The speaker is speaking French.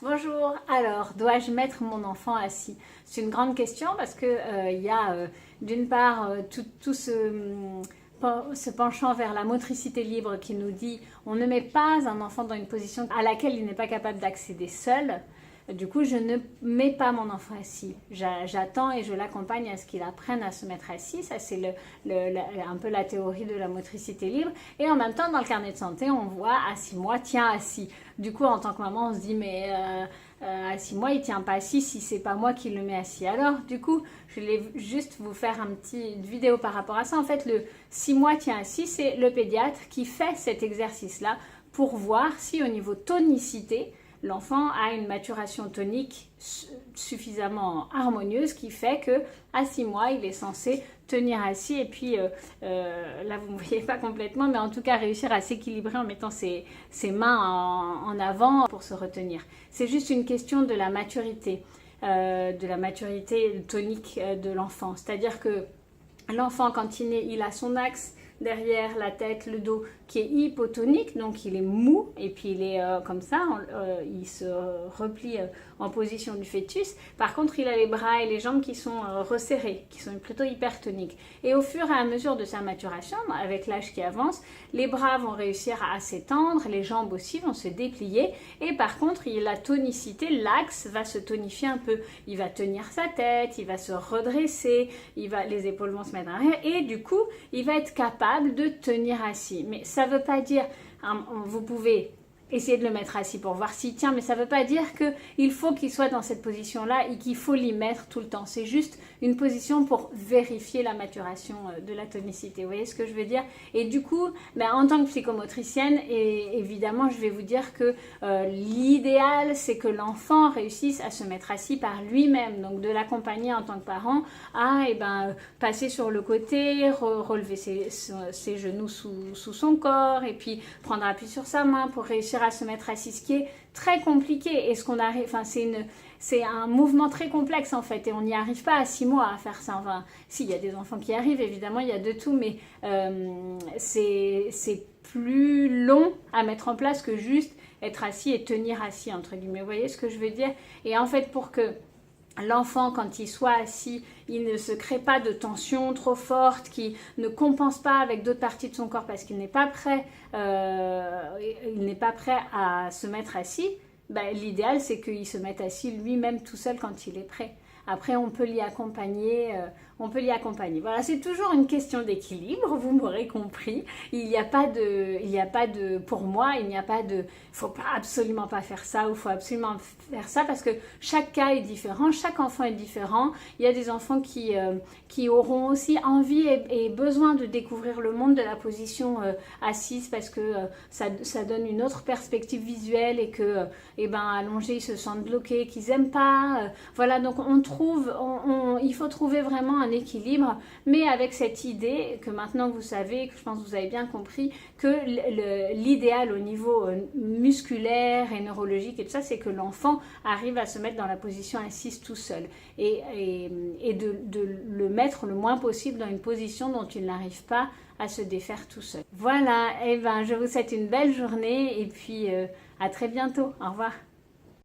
Bonjour, alors dois-je mettre mon enfant assis? C'est une grande question parce que il y a d'une part tout ce penchant vers la motricité libre qui nous dit on ne met pas un enfant dans une position à laquelle il n'est pas capable d'accéder seul. Du coup, je ne mets pas mon enfant assis. J'attends et je l'accompagne à ce qu'il apprenne à se mettre assis. Ça, c'est un peu la théorie de la motricité libre. Et en même temps, dans le carnet de santé, on voit à 6 mois, tiens assis. Du coup, en tant que maman, on se dit, mais à 6 mois, il tient pas assis si c'est pas moi qui le mets assis. Alors, du coup, je vais juste vous faire une petite vidéo par rapport à ça. En fait, le 6 mois tient assis, c'est le pédiatre qui fait cet exercice-là pour voir si au niveau tonicité, l'enfant a une maturation tonique suffisamment harmonieuse qui fait que à 6 mois, il est censé tenir assis et puis là vous ne me voyez pas complètement, mais en tout cas réussir à s'équilibrer en mettant ses mains en avant pour se retenir. C'est juste une question de la maturité tonique de l'enfant. C'est-à-dire que l'enfant, quand il naît, il a son axe derrière la tête, le dos qui est hypotonique, donc il est mou et puis il est comme ça, il se replie en position du fœtus. Par contre, il a les bras et les jambes qui sont resserrés, qui sont plutôt hypertoniques. Et au fur et à mesure de sa maturation, avec l'âge qui avance, les bras vont réussir à s'étendre, les jambes aussi vont se déplier et par contre, la tonicité, l'axe va se tonifier un peu. Il va tenir sa tête, il va se redresser, les épaules vont se mettre en arrière et du coup, il va être capable de tenir assis. Mais ça ne veut pas dire, vous pouvez essayer de le mettre assis pour voir s'il tient, mais ça ne veut pas dire qu'il faut qu'il soit dans cette position-là et qu'il faut l'y mettre tout le temps. C'est juste une position pour vérifier la maturation de la tonicité. Vous voyez ce que je veux dire? Et du coup, en tant que psychomotricienne, évidemment, je vais vous dire que l'idéal, c'est que l'enfant réussisse à se mettre assis par lui-même. Donc, de l'accompagner en tant que parent à passer sur le côté, relever ses genoux sous son corps et puis prendre appui sur sa main pour réussir à se mettre assis, ce qui est très compliqué et ce qu'on arrive, c'est un mouvement très complexe en fait et on n'y arrive pas à 6 mois à faire ça. Enfin, si, il y a des enfants qui arrivent, évidemment, il y a de tout, mais c'est plus long à mettre en place que juste être assis et tenir assis, entre guillemets. Vous voyez ce que je veux dire? Et en fait, pour que l'enfant, quand il soit assis, il ne se crée pas de tension trop forte, qui ne compense pas avec d'autres parties de son corps parce qu'il n'est pas prêt, à se mettre assis. L'idéal, c'est qu'il se mette assis lui-même tout seul quand il est prêt. Après, on peut l'y accompagner. Voilà, c'est toujours une question d'équilibre, vous m'aurez compris. Pour moi, il n'y a pas de, faut absolument pas faire ça ou faut absolument faire ça parce que chaque cas est différent, chaque enfant est différent. Il y a des enfants qui auront aussi envie et besoin de découvrir le monde de la position assise parce que ça donne une autre perspective visuelle et que, allongés, ils se sentent bloqués, qu'ils aiment pas. Voilà, donc il faut trouver vraiment un équilibre, mais avec cette idée que maintenant vous savez, que je pense que vous avez bien compris, que l'idéal au niveau musculaire et neurologique et tout ça, c'est que l'enfant arrive à se mettre dans la position assise tout seul et de le mettre le moins possible dans une position dont il n'arrive pas à se défaire tout seul. Voilà, je vous souhaite une belle journée et puis à très bientôt. Au revoir.